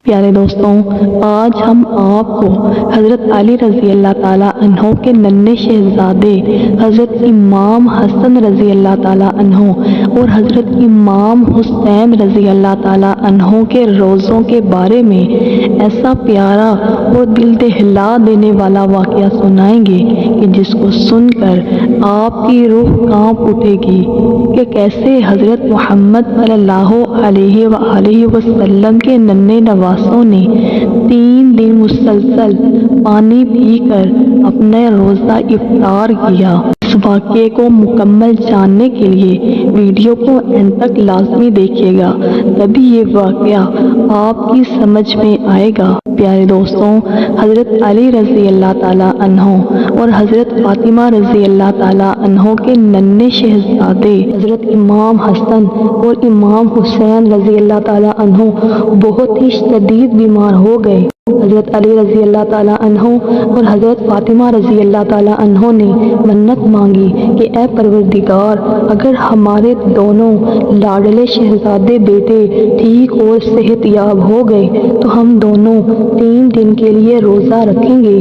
پیارے دوستوں، آج ہم آپ کو حضرت علی رضی اللہ تعالیٰ عنہ کے ننھے شہزادے حضرت امام حسن رضی اللہ تعالیٰ عنہ اور حضرت امام حسین رضی اللہ تعالیٰ عنہ کے روزوں کے بارے میں ایسا پیارا اور دل دہلا دینے والا واقعہ سنائیں گے کہ جس کو سن کر آپ کی روح کانپ اٹھے گی کہ کیسے حضرت محمد صلی اللہ علیہ وآلہ وسلم کے ننھے نواسوں نے 3 دن مسلسل پانی پی کر اپنا روزہ افطار کیا۔ اس واقعے کو مکمل جاننے کے لیے ویڈیو کو اینڈ تک لازمی دیکھیے گا، تبھی یہ واقعہ آپ کی سمجھ میں آئے گا۔ پیارے دوستوں، حضرت علی رضی اللہ تعالیٰ عنہ اور حضرت فاطمہ رضی اللہ تعالیٰ عنہ کے ننھے شہزادے حضرت امام حسن اور امام حسین رضی اللہ تعالیٰ عنہ بہت ہی شدید بیمار ہو گئے۔ حضرت علی رضی اللہ تعالیٰ عنہ اور حضرت فاطمہ رضی اللہ تعالیٰ عنہ نے منت مانگی کہ اے پروردگار، اگر ہمارے دونوں لاڈلے شہزادے بیٹے ٹھیک اور صحت یاب ہو گئے تو ہم دونوں 3 دن کے لیے روزہ رکھیں گے۔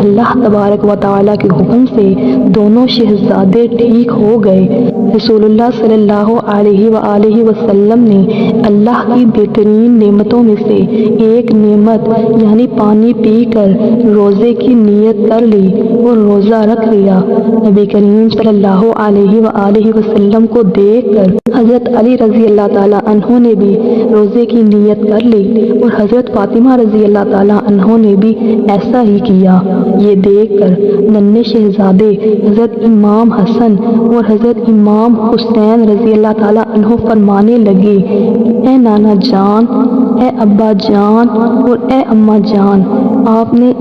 اللہ تبارک و تعالیٰ کے حکم سے دونوں شہزادے ٹھیک ہو گئے۔ رسول اللہ صلی اللہ علیہ وآلہ وسلم نے اللہ کی بہترین نعمتوں میں سے ایک نعمت یعنی پانی پی کر روزے کی نیت کر لی اور روزہ رکھ لیا۔ نبی کریم صلی اللہ علیہ وآلہ وسلم کو دیکھ کر حضرت علی رضی اللہ تعالیٰ عنہ نے بھی روزے کی نیت کر لی اور حضرت فاطمہ رضی اللہ تعالیٰ عنہ نے بھی ایسا ہی کیا۔ یہ دیکھ کر ننھے شہزادے حضرت امام حسن اور حضرت امام حسین رضی اللہ تعالیٰ عنہ فرمانے لگے، اے نانا جان، اے ابا جان اور اے اماں جان، آپ نے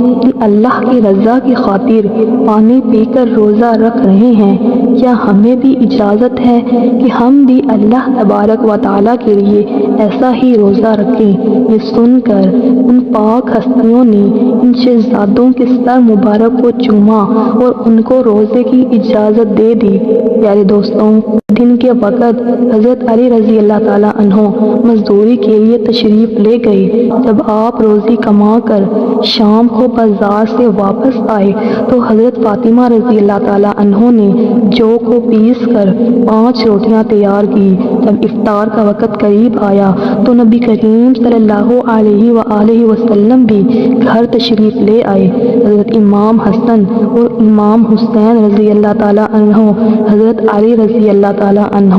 اللہ کی رضا کی خاطر پانی پی کر روزہ رکھ رہے ہیں، کیا ہمیں بھی اجازت ہے کہ ہم بھی اللہ تبارک و تعالیٰ کے لیے ایسا ہی روزہ رکھیں؟ یہ سن کر ان پاک ہستیوں نے ان شہزادوں کے سر مبارک کو چوما اور ان کو روزے کی اجازت دے دی۔ پیارے دوستوں، دن کے وقت حضرت علی رضی اللہ تعالیٰ عنہ مزدوری کے لیے تشریف لے گئے۔ جب آپ روزی کما کر شام کو بازار سے واپس آئے تو حضرت فاطمہ رضی اللہ تعالیٰ عنہ نے جو کو پیس کر 5 روٹیاں تیار کی۔ جب افطار کا وقت قریب آیا تو نبی کریم صلی اللہ علیہ وآلہ وسلم بھی گھر تشریف لے آئے۔ حضرت امام حسن اور امام حسین رضی اللہ تعالیٰ عنہ، حضرت علی رضی اللہ تعالیٰ عنہ،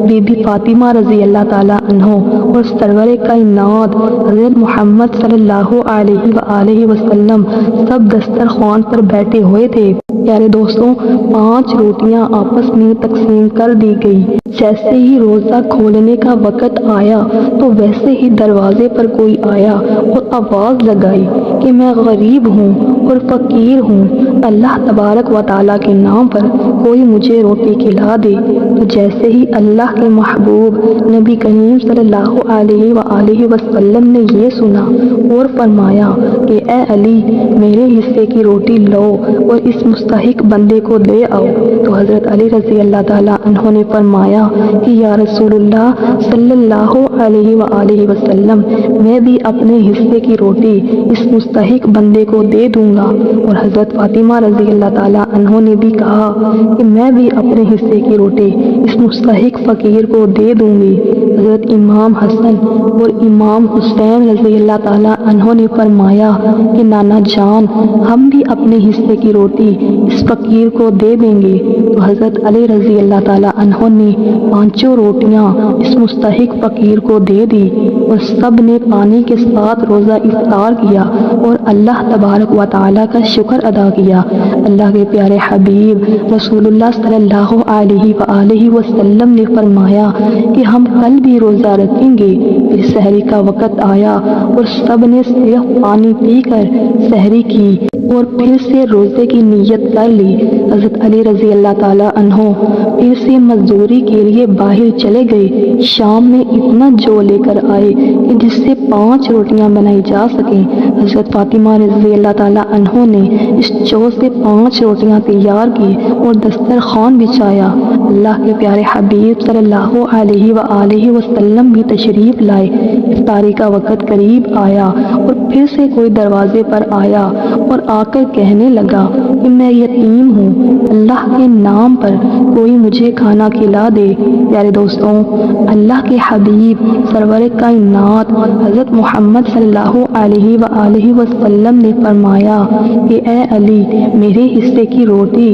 بی بی فاطمہ رضی اللہ تعالیٰ عنہ اور سرور کائنات حضرت محمد صلی اللہ علیہ وآلہ وسلم سب دسترخوان پر بیٹھے ہوئے تھے۔ پیارے دوستوں، 5 روٹیاں آپس میں تقسیم کر دی گئی۔ جیسے ہی روزہ کھولنے کا وقت آیا تو ویسے ہی دروازے پر کوئی آیا اور آواز لگائی کہ میں غریب ہوں اور فقیر ہوں، اللہ تبارک و تعالیٰ کے نام پر کوئی مجھے روٹی کھلا دے۔ تو جیسے ہی اللہ کے محبوب نبی کریم صلی اللہ علیہ وآلہ وسلم نے یہ سنا اور فرمایا کہ اے علی، میرے حصے کی روٹی لو اور اس مستحق بندے کو دے آؤ، تو حضرت علی رضی اللہ تعالیٰ عنہ نے فرمایا کہ یا رسول اللہ صلی اللہ علیہ وآلہ وسلم، میں بھی اپنے حصے کی روٹی اس مستحق بندے کو دے دوں گا۔ اور حضرت فاطمہ رضی اللہ تعالیٰ عنہ نے بھی کہا کہ میں بھی اپنے حصے کی روٹی اس مستحق فقیر کو دے دوں گی۔ حضرت امام حسن اور امام حسین رضی اللہ تعالیٰ عنہ نے فرمایا کہ نانا جان، ہم بھی اپنے حصے کی روٹی اس فقیر کو دے دیں گے۔ تو حضرت علی رضی اللہ تعالیٰ عنہ نے 5 روٹیاں اس مستحق فقیر کو دے دی اور سب نے پانی کے ساتھ روزہ افطار کیا اور اللہ تبارک و تعالیٰ کا شکر ادا کیا۔ اللہ کے پیارے حبیب رسول اللہ صلی اللہ علیہ وآلہ وسلم نے فرمایا کہ ہم کل بھی روزہ رکھیں گے۔ پھر سحری کا وقت آیا اور سب نے صرف پانی پی کر سحری کی اور پھر سے روزے کی نیت کر لی۔ حضرت علی رضی اللہ تعالیٰ عنہ پھر سے مزدوری کے لیے باہر چلے گئے۔ شام میں اتنا جو لے کر آئے کہ جس سے 5 روٹیاں بنائی جا سکیں۔ حضرت فاطمہ رضی اللہ تعالیٰ عنہ نے اس جو سے 5 روٹیاں تیار کی اور دسترخوان بچھایا۔ اللہ کے پیارے حبیب صلی اللہ علیہ وآلہ وسلم بھی تشریف لائے۔ افطاری کا وقت قریب آیا اور پھر سے کوئی دروازے پر آیا اور آ کر کہنے لگا کہ میں یتیم ہوں، اللہ کے نام پر کوئی مجھے کھانا کھلا دے۔ پیارے دوستوں، اللہ کے حبیب سرور کائنات حضرت محمد صلی اللہ علیہ وآلہ وسلم نے فرمایا کہ اے علی، میرے حصے کی روٹی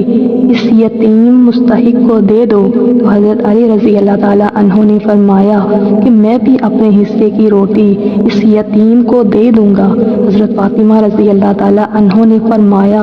اس یتیم مستحق کو دے دو۔ تو حضرت علی رضی اللہ تعالیٰ عنہ نے فرمایا کہ میں بھی اپنے حصے کی روٹی اس یتیم کو دے دوں گا۔ حضرت فاطمہ رضی اللہ تعالیٰ عنہ نے فرمایا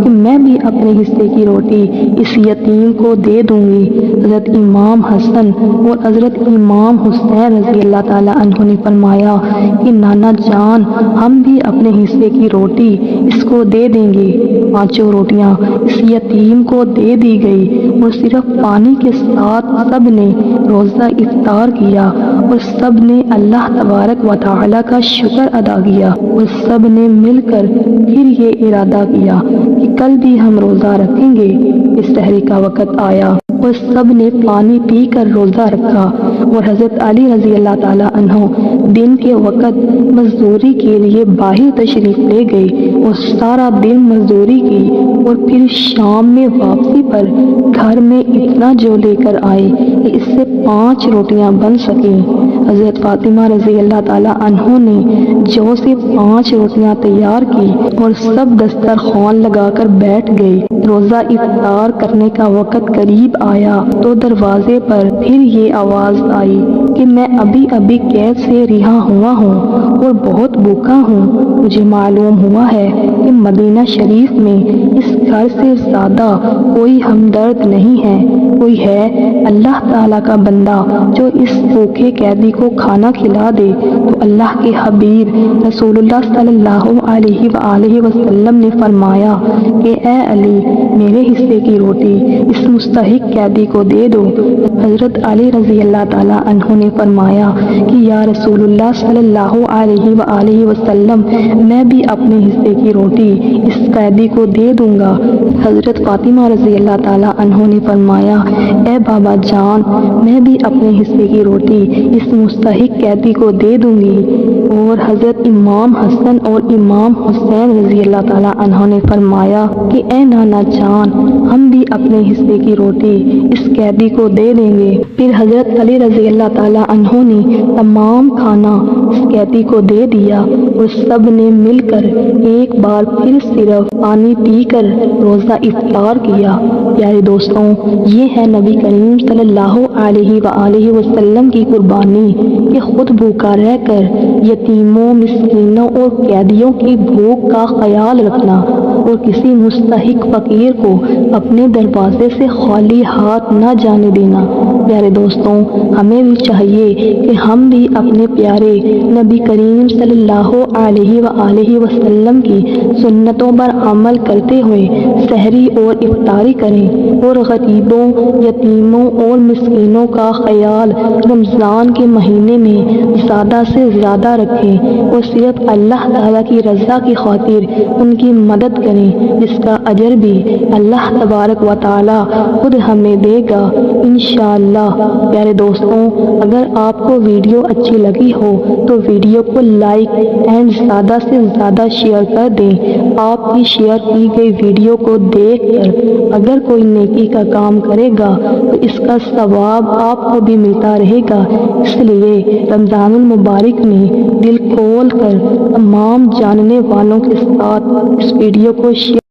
کہ میں بھی اپنے حصے کی روٹی اس یتیم کو دے دوں گی۔ حضرت امام حسن اور حضرت امام حسین رضی اللہ تعالیٰ عنہ نے فرمایا کہ نانا جان، ہم بھی اپنے حصے کی روٹی اس کو دے دیں گے۔ 5 روٹیاں اس یتیم کو دے دی گئی اور صرف پانی کے ساتھ سب نے روزہ افطار کیا اور سب نے اللہ تبارک و تعالیٰ کا شکر ادا کیا اور سب نے مل کر پھر یہ ارادہ کیا کہ کل بھی ہم روزہ رکھیں گے۔ اس سحری کا وقت آیا اور سب نے پانی پی کر روزہ رکھا اور حضرت علی رضی اللہ تعالیٰ عنہ دن کے وقت مزدوری کے لیے باہر تشریف لے گئے اور سارا دن مزدوری کی اور پھر شام میں واپسی پر گھر میں اتنا جو لے کر آئے کہ اس سے 5 روٹیاں بن سکیں۔ حضرت فاطمہ رضی اللہ تعالیٰ عنہ نے جو سے 5 روٹیاں تیار کی اور سب دسترخوان لگا کر بیٹھ گئے۔ روزہ افطار کرنے کا وقت قریب آیا تو دروازے پر پھر یہ آواز آئی کہ میں ابھی قید سے رہا ہوا ہوں اور بہت بھوکا ہوں۔ مجھے معلوم ہوا ہے کہ مدینہ شریف میں اس گھر سے زیادہ کوئی ہمدرد نہیں ہے۔ کوئی ہے اللہ تعالیٰ کا بندہ جو اس بھوکے قیدی کو کھانا کھلا دے؟ تو اللہ کے حبیب رسول اللہ صلی اللہ علیہ وآلہ وسلم نے فرمایا کہ اے علی، میرے حصے کی روٹی اس مستحق قیدی کو دے دو۔ حضرت علی رضی اللہ تعالیٰ عنہ نے فرمایا کہ یا رسول اللہ صلی اللہ علیہ وآلہ وسلم، میں بھی اپنے حصے کی روٹی اس قیدی کو دے دوں گا۔ حضرت فاطمہ رضی اللہ تعالیٰ عنہ نے فرمایا اے بابا جان، میں بھی اپنے حصے کی روٹی اس مستحق قیدی کو دے دوں گی۔ اور حضرت امام حسن اور امام حسین رضی اللہ تعالیٰ عنہ نے فرمایا کہ اے نانا جان، ہم بھی اپنے حصے کی روٹی اس قیدی کو دے دیں گے۔ پھر حضرت علی رضی اللہ تعالیٰ عنہ نے تمام کھانا اس قیدی کو دے دیا اور سب نے مل کر ایک بار پھر صرف پانی پی کر روزہ افطار کیا۔ پیارے دوستوں، یہ ہے نبی کریم صلی اللہ علیہ وآلہ وسلم کی قربانی کہ خود بھوکا رہ کر یتیموں، مسکینوں اور قیدیوں کی بھوک کا خیال رکھنا اور کسی مستحق فقیر کو اپنے دروازے سے خالی ہاتھ نہ جانے دینا۔ پیارے دوستوں، ہمیں بھی چاہیے کہ ہم بھی اپنے پیارے نبی کریم صلی اللہ علیہ وآلہ وسلم کی سنتوں پر عمل کرتے ہوئے سحری اور افطاری کریں اور غریبوں، یتیموں اور مسکینوں کا خیال رمضان کے مہینے میں زیادہ سے زیادہ رکھیں اور صرف اللہ تعالیٰ کی رضا کی خاطر ان کی مدد کریں، جس کا اجر بھی اللہ تبارک و تعالیٰ خود ہمیں دے گا انشاءاللہ۔ پیارے دوستوں، اگر آپ کو ویڈیو اچھی لگی ہو تو ویڈیو کو لائک اینڈ زیادہ سے زیادہ شیئر کر دیں۔ آپ کی شیئر کی گئی ویڈیو کو دیکھ کر اگر کوئی نیکی کا کام کرے گا تو اس کا ثواب آپ کو بھی ملتا رہے گا۔ اس لیے رمضان المبارک میں دل کھول کر تمام جاننے والوں کے ساتھ اس ویڈیو کو شیئر